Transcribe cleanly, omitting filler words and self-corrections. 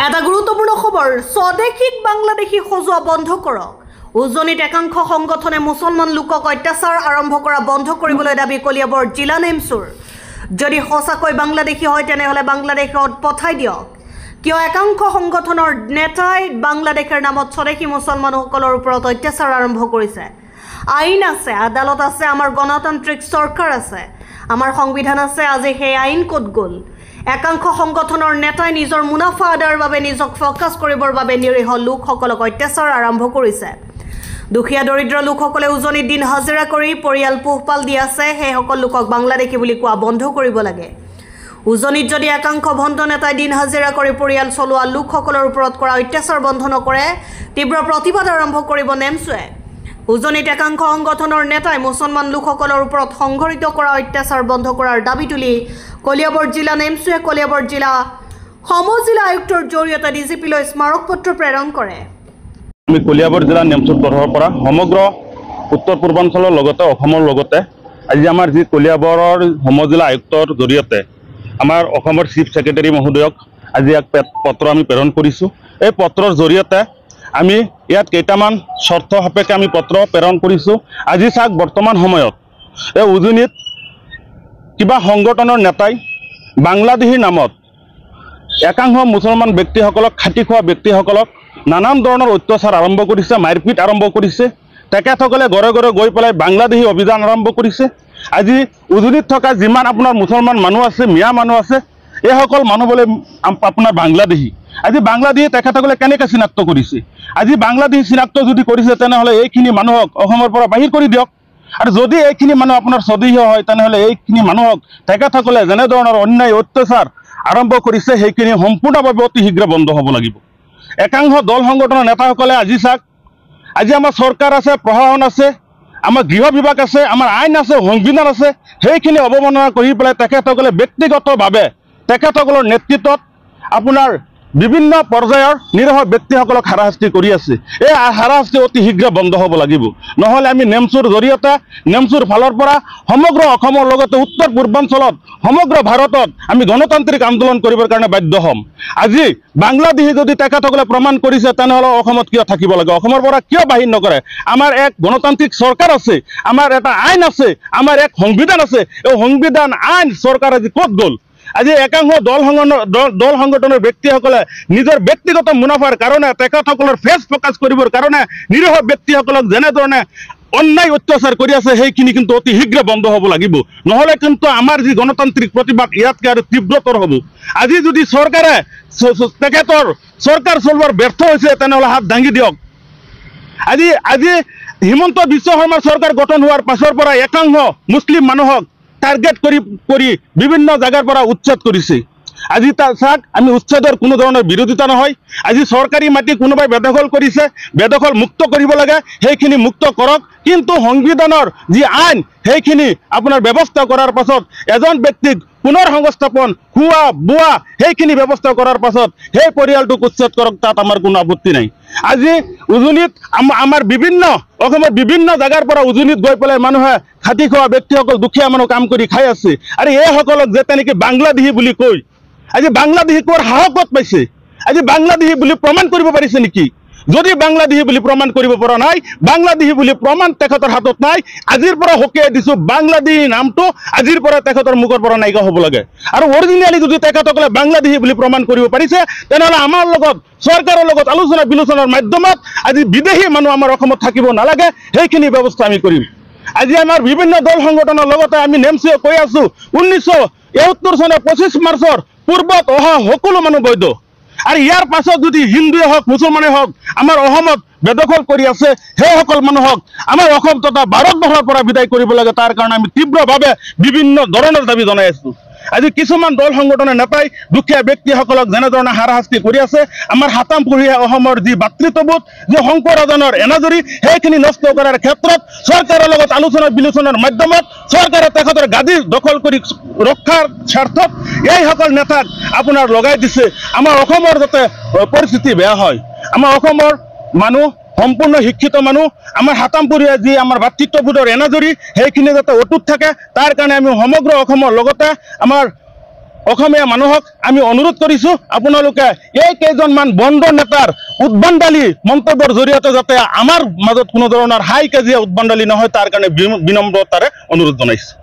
এটা গুৰুত্বপূৰ্ণ খবৰ স্বদেশীক বাংলাদেশী সজোৱা বন্ধ কৰক। উজনিত একাংশ সংগঠনে মুছলমান লোকক অত্যাচাৰ আৰম্ভ কৰা বন্ধ কৰিবলৈ দাবী কলিয়াবৰ জিলা নেমচুৰ। যদি সঁচাকৈ বাংলাদেশী হয় তেনেহ'লে বাংলাদেশত পঠাই দিয়ক, কিয় একাংশ সংগঠনৰ নেতাই বাংলাদেশৰ নামত স্বদেশী মুছলমানসকলৰ ওপৰত অত্যাচাৰ আৰম্ভ কৰিছে। আইন আছে, আদালত আছে, আমাৰ গণতান্ত্ৰিক চৰকাৰ আছে, আমাৰ সংবিধান আছে। আজি সেই আইন ক'ত গ'ল? একাংশ সংগঠনৰ নেতাই নিজৰ মুনাফা আদায়ৰ বাবে নিজক ফ'কাছ কৰিবৰ বাবে নিৰীহ লোকসকলক অত্যাচাৰ আৰম্ভ কৰিছে। দুখীয়া দৰিদ্ৰ লোকসকলে উজনিত দিন হাজিৰা কৰি পৰিয়াল পোহপাল দি আছে। সেইসকল লোকক বাংলাদেশী বুলি কোৱা বন্ধ কৰিব লাগে। উজনিত যদি একাংশ ভণ্ড নেতাই দিন হাজিৰা কৰি পৰিয়াল চলোৱা লোকসকলৰ ওপৰত কৰা অত্যাচাৰ বন্ধ নকৰে, তীব্ৰ প্ৰতিবাদ আৰম্ভ কৰিব নেমচুৱে। উজনিত একাংশ সংগঠনৰ নেতাই মুছলমান লোকসকলৰ ওপৰত সংঘটিত কৰা অত্যাচাৰ বন্ধ কৰাৰ দাবী তুলি কলিয়াবৰ জিলা নেমচুৱে কলিয়াবৰ জিলা সমজিলা আয়ুক্তৰ জৰিয়তে ডিজিপিলৈ স্মাৰক পত্ৰ প্ৰেৰণ কৰে। আমি কলিয়াবৰ জিলা নেমচুৰ তৰফৰ পৰা সমগ্ৰ উত্তৰ পূৰ্বাঞ্চলৰ লগতে অসমৰ লগতে আজি আমাৰ যি কলিয়াবৰৰ সমজিলা আয়ুক্তৰ জৰিয়তে আমাৰ অসমৰ চিফ ছেক্ৰেটাৰী মহোদয়ক আজি এক পত্ৰ আমি প্ৰেৰণ কৰিছোঁ। এই পত্ৰৰ জৰিয়তে আমি ইয়াত কেইটামান চৰ্ত সাপেক্ষে আমি পত্ৰ প্ৰেৰণ কৰিছোঁ। আজি চাওক, বৰ্তমান সময়ত এই উজনিত কিবা সংগঠনৰ নেতাই বাংলাদেশীৰ নামত একাংশ মুছলমান ব্যক্তিসকলক, খাটি খোৱা ব্যক্তিসকলক নানান ধৰণৰ অত্যাচাৰ আৰম্ভ কৰিছে, মাৰপিট আৰম্ভ কৰিছে। তেখেতসকলে ঘৰে ঘৰে গৈ পেলাই বাংলাদেশী অভিযান আৰম্ভ কৰিছে। আজি উজনিত থকা যিমান আপোনাৰ মুছলমান মানুহ আছে, মিয়া মানুহ আছে, এইসকল মানুহ বোলে আপোনাৰ বাংলাদেশী। আজি বাংলাদেশী তেখেতসকলে কেনেকৈ চিনাক্ত কৰিছে? আজি বাংলাদেশী চিনাক্ত যদি কৰিছে তেনেহ'লে এইখিনি মানুহক অসমৰ পৰা বাহিৰ কৰি দিয়ক। আৰু যদি এইখিনি মানুহ আপোনাৰ স্বদেশী হয় তেনেহ'লে এইখিনি মানুহক তেখেতসকলে যেনেধৰণৰ অন্যায় অত্যাচাৰ আৰম্ভ কৰিছে সেইখিনি সম্পূৰ্ণভাৱে অতি শীঘ্ৰে বন্ধ হ'ব লাগিব। একাংশ দল সংগঠনৰ নেতাসকলে আজি চাওক, আজি আমাৰ চৰকাৰ আছে, প্ৰশাসন আছে, আমাৰ গৃহ বিভাগ আছে, আমাৰ আইন আছে, সংবিধান আছে, সেইখিনি অৱমাননা কৰি পেলাই তেখেতসকলে ব্যক্তিগতভাৱে তেখেতসকলৰ নেতৃত্বত আপোনাৰ বিভিন্ন পৰ্যায়ৰ নিৰীহ ব্যক্তিসকলক হাৰাশাস্তি কৰি আছে। এই হাৰাশাস্তি অতি শীঘ্ৰে বন্ধ হ'ব লাগিব, নহ'লে আমি নেমচুৰ জৰিয়তে নেমচুৰ ফালৰ পৰা সমগ্ৰ অসমৰ লগতে উত্তৰ পূৰ্বাঞ্চলত সমগ্ৰ ভাৰতত আমি গণতান্ত্ৰিক আন্দোলন কৰিবৰ কাৰণে বাধ্য হ'ম। আজি বাংলাদেশী যদি তেখেতসকলে প্ৰমাণ কৰিছে তেনেহ'লে অসমত কিয় থাকিব লাগে? অসমৰ পৰা কিয় বাহিৰ নকৰে? আমাৰ এক গণতান্ত্ৰিক চৰকাৰ আছে, আমাৰ এটা আইন আছে, আমাৰ এক সংবিধান আছে। এই সংবিধান, আইন, চৰকাৰ আজি ক'ত গ'ল? আজি একাংশ দল সংগঠনৰ ব্যক্তিসকলে নিজৰ ব্যক্তিগত মুনাফাৰ কাৰণে তেখেতসকলৰ ফেচ ফ'কাছ কৰিবৰ কাৰণে নিৰীহ ব্যক্তিসকলক যেনেধৰণে অন্যায় অত্যাচাৰ কৰি আছে সেইখিনি কিন্তু অতি শীঘ্ৰে বন্ধ হ'ব লাগিব, নহ'লে কিন্তু আমাৰ যি গণতান্ত্ৰিক প্ৰতিবাদ ইয়াতকৈ আৰু তীব্ৰতৰ হ'ব। আজি যদি চৰকাৰে তেখেতৰ চৰকাৰ চলোৱাৰ ব্যৰ্থ হৈছে তেনেহ'লে হাত দাঙি দিয়ক। আজি হিমন্ত বিশ্ব শৰ্মাৰ চৰকাৰ গঠন হোৱাৰ পাছৰ পৰা একাংশ মুছলিম মানুহক টাৰ্গেট কৰি বিভিন্ন জাগাৰ পৰা উচ্ছেদ কৰিছে। আজি চাওক, আমি উচ্ছেদৰ কোনো ধৰণৰ বিৰোধিতা নহয়। আজি চৰকাৰী মাটি কোনোবাই বেদখল কৰিছে, বেদখল মুক্ত কৰিব লাগে, সেইখিনি মুক্ত কৰক। কিন্তু সংবিধানৰ যি আইন সেইখিনি আপোনাৰ ব্যৱস্থা কৰাৰ পাছত এজন ব্যক্তিক পুনৰ সংস্থাপন, খোৱা বোৱা সেইখিনি ব্যৱস্থা কৰাৰ পাছত সেই পৰিয়ালটোক উচ্ছেদ কৰক, তাত আমাৰ কোনো আপত্তি নাই। আজি উজনিত আমাৰ অসমৰ বিভিন্ন জাগাৰ পৰা উজনিত গৈ পেলাই মানুহে খাটি খোৱা ব্যক্তিসকল, দুখীয়া মানুহ কাম কৰি খাই আছে। আৰু এইসকলক যে তেনেকৈ বাংলাদেশী বুলি কয়, আজি বাংলাদেশী কোৱাৰ সাহস ক'ত পাইছে? আজি বাংলাদেশী বুলি প্ৰমাণ কৰিব পাৰিছে নেকি? যদি বাংলাদেশী বুলি প্ৰমাণ কৰিব পৰা নাই, বাংলাদেশী বুলি প্ৰমাণ তেখেতৰ হাতত নাই, আজিৰ পৰা সকীয়াই দিছোঁ, বাংলাদেশী নামটো আজিৰ পৰা তেখেতৰ মুখৰ পৰা নাইকিয়া হ'ব লাগে। আৰু অৰিজিনেলি যদি তেখেতসকলে বাংলাদেশী বুলি প্ৰমাণ কৰিব পাৰিছে তেনেহ'লে আমাৰ লগত, চৰকাৰৰ লগত আলোচনা বিলোচনাৰ মাধ্যমত আজি বিদেশী মানুহ আমাৰ অসমত থাকিব নালাগে, সেইখিনি ব্যৱস্থা আমি কৰিম। আজি আমাৰ বিভিন্ন দল সংগঠনৰ লগতে আমি নেমচুৱে কৈ আছোঁ, 1971 চনৰ 25 মাৰ্চৰ পূৰ্বত অহা সকলো মানুহ বৈধ। আৰু ইয়াৰ পাছত যদি হিন্দুৱে হওক, মুছলমানেই হওক আমাৰ অসমত বেদখল কৰি আছে, সেইসকল মানুহক আমাৰ অসম তথা ভাৰতবৰ্ষৰ পৰা বিদায় কৰিব লাগে। তাৰ কাৰণে আমি তীব্ৰভাৱে বিভিন্ন ধৰণৰ দাবী জনাই আছোঁ। আজি কিছুমান দল সংগঠনৰ নেতাই দুখীয়া ব্যক্তিসকলক যেনেধৰণে হাৰাশাস্তি কৰি আছে, আমাৰ হাতামপুৰীয়া অসমৰ যি ভাতৃত্ববোধ, যি শংকৰাজানৰ এনাজৰী, সেইখিনি নষ্ট কৰাৰ ক্ষেত্ৰত চৰকাৰৰ লগত আলোচনা বিলোচনাৰ মাধ্যমত চৰকাৰে তেখেতৰ গাদী দখল কৰি ৰক্ষাৰ স্বাৰ্থত এইসকল নেতাক আপোনাৰ লগাই দিছে। আমাৰ অসমৰ যাতে পৰিস্থিতি বেয়া হয়, আমাৰ অসমৰ মানুহ সম্পূৰ্ণ শিক্ষিত মানুহ, আমাৰ হাতামপুৰীয়া যি আমাৰ ভাতৃত্ববোধৰ এনাজৰী সেইখিনি যাতে অটুট থাকে, তাৰ কাৰণে আমি সমগ্ৰ অসমৰ লগতে আমাৰ অসমীয়া মানুহক আমি অনুৰোধ কৰিছোঁ আপোনালোকে এই কেইজনমান বন্ধ নেতাৰ উদ্ভণ্ডালি মন্তব্যৰ জৰিয়তে যাতে আমাৰ মাজত কোনো ধৰণৰ হাই কাজিয়া উদ্ভণ্ডালি নহয় তাৰ কাৰণে বিনম্ৰতাৰে অনুৰোধ জনাইছোঁ।